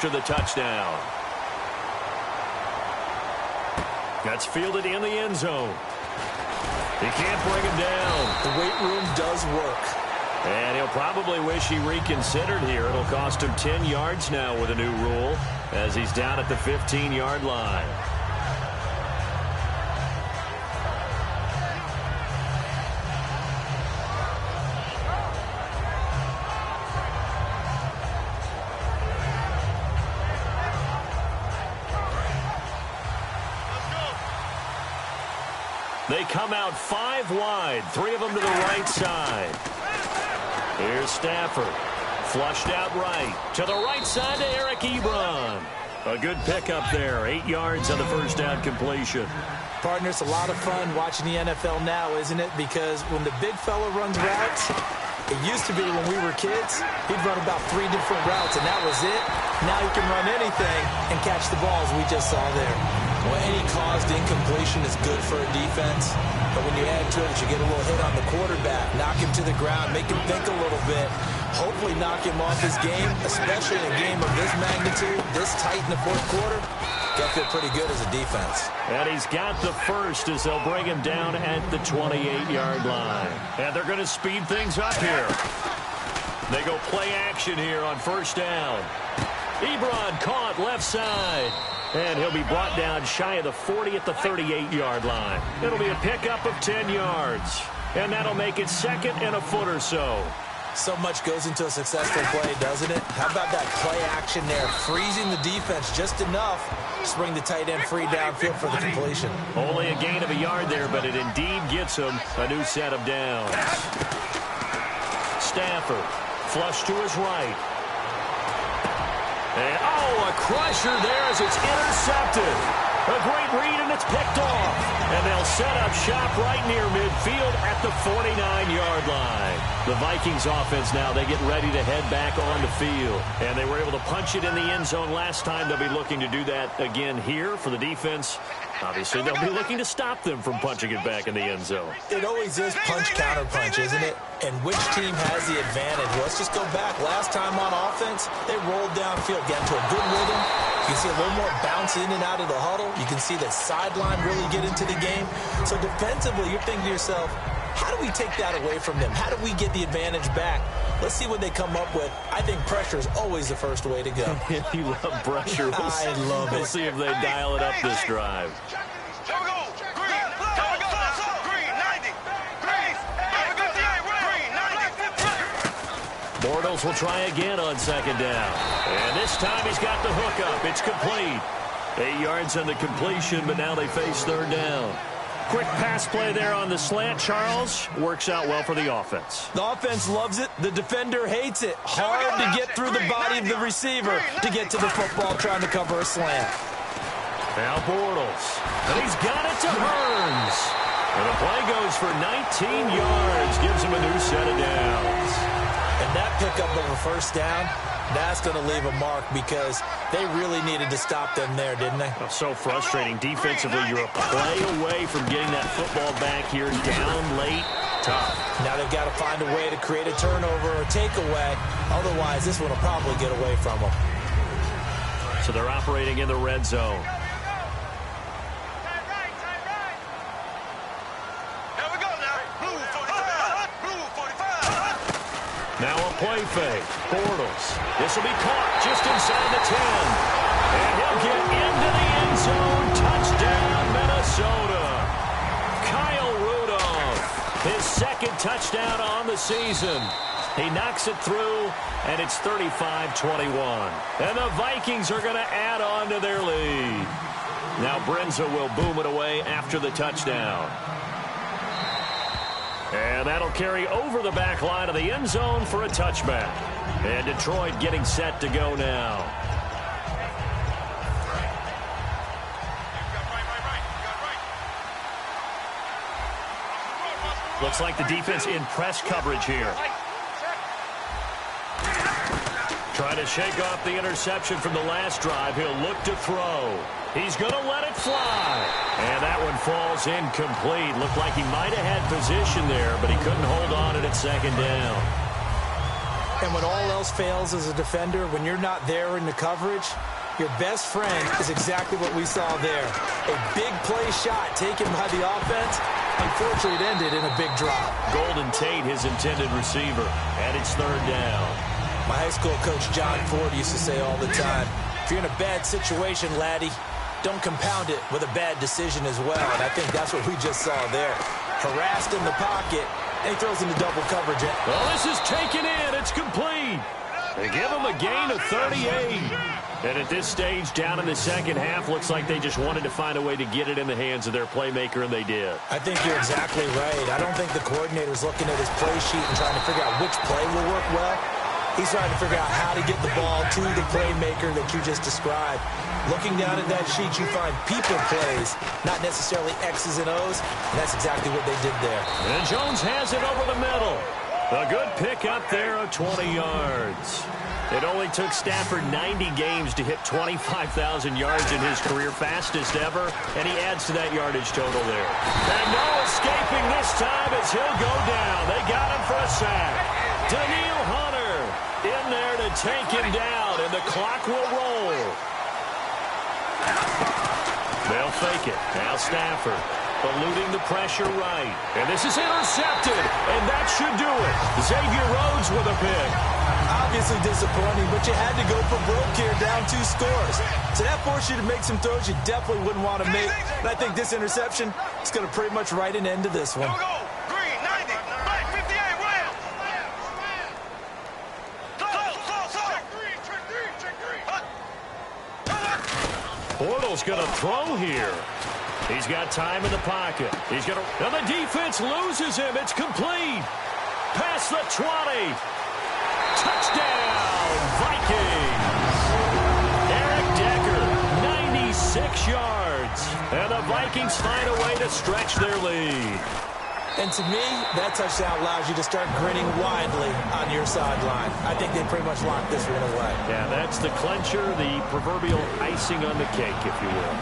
after the touchdown. That's fielded in the end zone. He can't bring him down. The weight room does work. And he'll probably wish he reconsidered here. It'll cost him 10 yards now with a new rule as he's down at the 15-yard line. They come out 5 wide, 3 of them to the right side. Here's Stafford. Flushed out right. To the right side to Eric Ebron. A good pickup there. 8 yards on the first down completion. Partner, it's a lot of fun watching the NFL now, isn't it? Because when the big fella runs routes, it used to be when we were kids, he'd run about 3 different routes, and that was it. Now he can run anything and catch the balls we just saw there. Well, any caused incompletion is good for a defense. But when you add to it, you get a little hit on the quarterback, knock him to the ground, make him think a little bit, hopefully knock him off his game, especially in a game of this magnitude, this tight in the fourth quarter. Got to feel pretty good as a defense. And he's got the first as they'll bring him down at the 28-yard line. And they're going to speed things up here. They go play action here on first down. Ebron caught left side. And he'll be brought down shy of the 40 at the 38-yard line. It'll be a pickup of 10 yards. And that'll make it second and a foot or so. So much goes into a successful play, doesn't it? How about that play action there? Freezing the defense just enough to bring the tight end free downfield for the completion. Only a gain of a yard there, but it indeed gets him a new set of downs. Stafford, flush to his right. And, a crusher there as it's intercepted. A great read, and it's picked off. And they'll set up shop right near midfield at the 49-yard line. The Vikings offense now, they get ready to head back on the field. And they were able to punch it in the end zone last time. They'll be looking to do that again here for the defense. Obviously, they'll be looking to stop them from punching it back in the end zone. It always is punch-counter-punch, isn't it? And which team has the advantage? Well, let's just go back. Last time on offense, they rolled downfield, got into a good rhythm. You can see a little more bounce in and out of the huddle. You can see the sideline really get into the game. So defensively, you're thinking to yourself, how do we take that away from them? How do we get the advantage back? Let's see what they come up with. I think pressure is always the first way to go. You love pressure. I love it. We'll see if they dial it up this drive. Bortles will try again on second down. And this time he's got the hook up. It's complete. 8 yards on the completion, but now they face third down. Quick pass play there on the slant, Charles. Works out well for the offense. The offense loves it. The defender hates it. Hard to get through the body of the receiver to get to the football trying to cover a slant. Now Bortles. And he's got it to Hearns. And the play goes for 19 yards. Gives him a new set of downs. And that pickup of a first down, that's going to leave a mark because they really needed to stop them there, didn't they? So frustrating. Defensively, you're a play away from getting that football back here. Down late. Tough. Now they've got to find a way to create a turnover or takeaway. Otherwise, this one will probably get away from them. So they're operating in the red zone. Now a play fake. Bortles. This will be caught just inside the 10. And he'll get into the end zone. Touchdown, Minnesota. Kyle Rudolph. His second touchdown on the season. He knocks it through, and it's 35-21. And the Vikings are going to add on to their lead. Now Brenza will boom it away after the touchdown. And that'll carry over the back line of the end zone for a touchback. And Detroit getting set to go now. Looks like the defense in press coverage here. Trying to shake off the interception from the last drive. He'll look to throw. He's going to let it fly. And that one falls incomplete. Looked like he might have had position there, but he couldn't hold on at second down. And when all else fails as a defender, when you're not there in the coverage, your best friend is exactly what we saw there. A big play shot taken by the offense. Unfortunately, it ended in a big drop. Golden Tate, his intended receiver, and it's third down. My high school coach, John Ford, used to say all the time, if you're in a bad situation, laddie, don't compound it with a bad decision as well. And I think that's what we just saw there. Harassed in the pocket, and he throws into double coverage. Well, this is taken in. It's complete. They give him a gain of 38. And at this stage, down in the second half, looks like they just wanted to find a way to get it in the hands of their playmaker, and they did. I think you're exactly right. I don't think the coordinator's looking at his play sheet and trying to figure out which play will work well. He's trying to figure out how to get the ball to the playmaker that you just described. Looking down at that sheet, you find people plays, not necessarily X's and O's, and that's exactly what they did there. And Jones has it over the middle. A good pick up there of 20 yards. It only took Stafford 90 games to hit 25,000 yards in his career, fastest ever, and he adds to that yardage total there. And no escaping this time as he'll go down. They got him for a sack. Daniil Hunter in there to take him down, and the clock will roll. They'll fake it. Now Stafford eluding the pressure right. And this is intercepted, and that should do it. Xavier Rhodes with a pick. Obviously disappointing, but you had to go for broke here, down 2 scores. So that forced you to make some throws you definitely wouldn't want to make. And I think this interception is going to pretty much write an end to this one. Go, green, 90, black, 58, Williams. Bortles going to throw here. He's got time in the pocket. He's going to, and the defense loses him. It's complete. Past the 20. Touchdown, Vikings. Eric Decker, 96 yards. And the Vikings find a way to stretch their lead. And to me, that touchdown allows you to start grinning widely on your sideline. I think they pretty much locked this one away. Yeah, that's the clincher, the proverbial icing on the cake, if you will.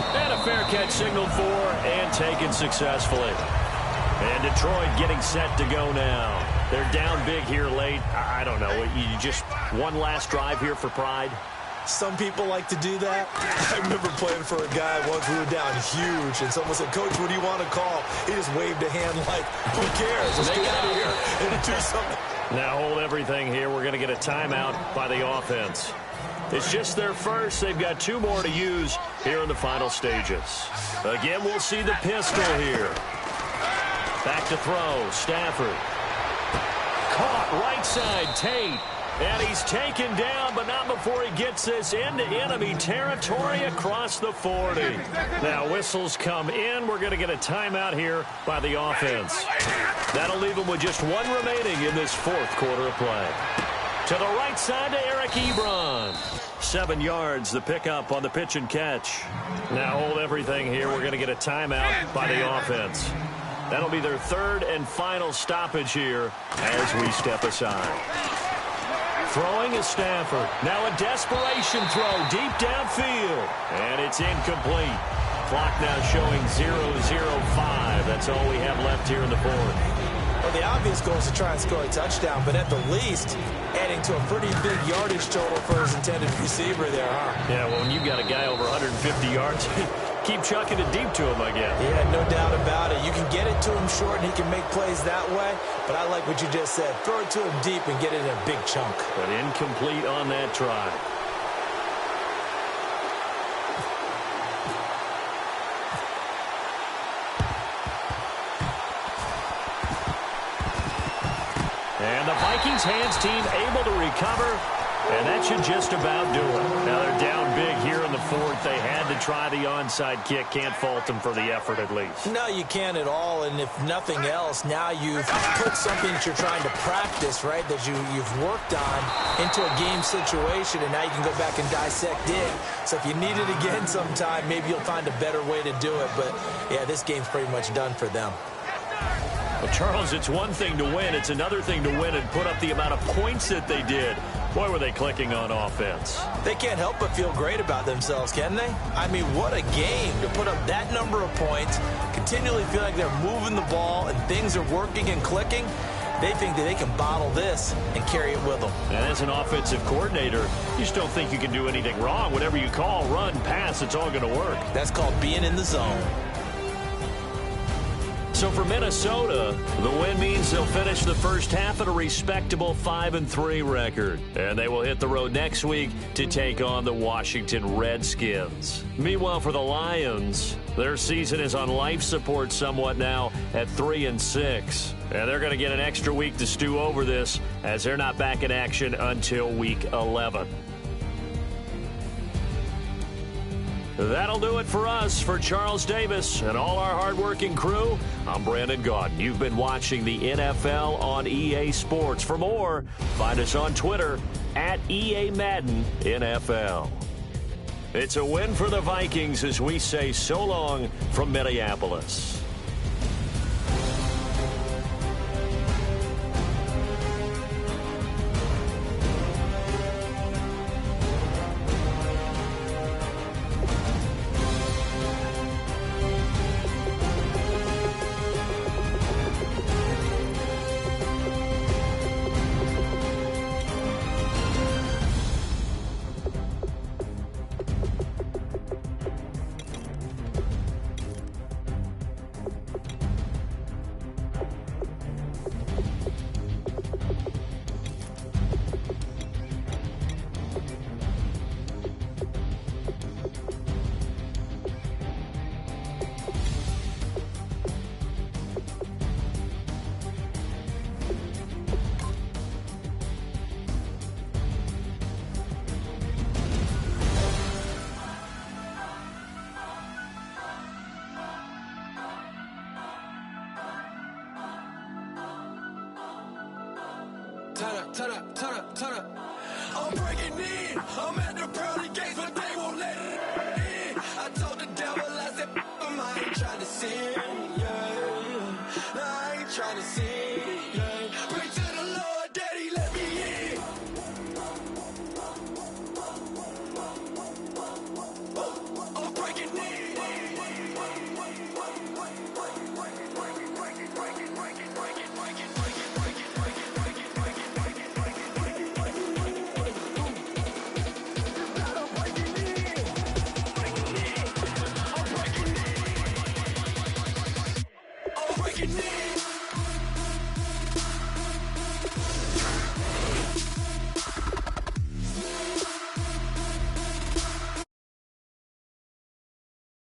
And a fair catch signaled for and taken successfully. And Detroit getting set to go now. They're down big here late. I don't know. You just one last drive here for pride? Some people like to do that. I remember playing for a guy once. We were down huge, and someone said, Coach, what do you want to call? He just waved a hand like, who cares? Let's get out of here and do something. Now hold everything here. We're going to get a timeout by the offense. It's just their first. They've got 2 more to use here in the final stages. Again, we'll see the pistol here. Back to throw. Stafford. Caught right side. Tate. And he's taken down, but not before he gets this into enemy territory across the 40. Now whistles come in. We're going to get a timeout here by the offense. That'll leave them with just 1 remaining in this 4th quarter of play. To the right side to Eric Ebron. 7 yards, the pickup on the pitch and catch. Now hold everything here. We're going to get a timeout by the offense. That'll be their 3rd and final stoppage here as we step aside. Throwing is Stafford. Now a desperation throw deep downfield. And it's incomplete. Clock now showing 0-0-5. That's all we have left here in the 4th. Well, the obvious goal is to try and score a touchdown, but at the least, adding to a pretty big yardage total for his intended receiver there, huh? Yeah, well, when you got a guy over 150 yards, keep chucking it deep to him, I guess. Yeah, no doubt about it. You can get it to him short, and he can make plays that way, but I like what you just said. Throw it to him deep and get it in a big chunk. But incomplete on that try. And the Vikings hands team able to recover, and that should just about do it. Now they're down big here in the 4th. They had to try the onside kick. Can't fault them for the effort at least. No, you can't at all, and if nothing else, now you've put something that you're trying to practice, right, that you've worked on into a game situation, and now you can go back and dissect it. So if you need it again sometime, maybe you'll find a better way to do it. But, yeah, this game's pretty much done for them. Well, Charles, it's one thing to win. It's another thing to win and put up the amount of points that they did. Boy, were they clicking on offense. They can't help but feel great about themselves, can they? I mean, what a game to put up that number of points, continually feel like they're moving the ball and things are working and clicking. They think that they can bottle this and carry it with them. And as an offensive coordinator, you just don't think you can do anything wrong. Whatever you call, run, pass, it's all going to work. That's called being in the zone. So for Minnesota, the win means they'll finish the first half at a respectable 5-3 record. And they will hit the road next week to take on the Washington Redskins. Meanwhile, for the Lions, their season is on life support somewhat now at 3-6. And they're going to get an extra week to stew over this as they're not back in action until week 11. That'll do it for us. For Charles Davis and all our hardworking crew, I'm Brandon Gaudin. You've been watching the NFL on EA Sports. For more, find us on Twitter at EA Madden NFL. It's a win for the Vikings as we say so long from Minneapolis. Turn up. I'm breaking in. I'm at the pearly gates, but they won't let it in. I told the devil, I said, I ain't trying to sin, yeah. No, I ain't trying to sin, yeah. Pray to the Lord, Daddy, let me in. I'm breaking in. Breaking in.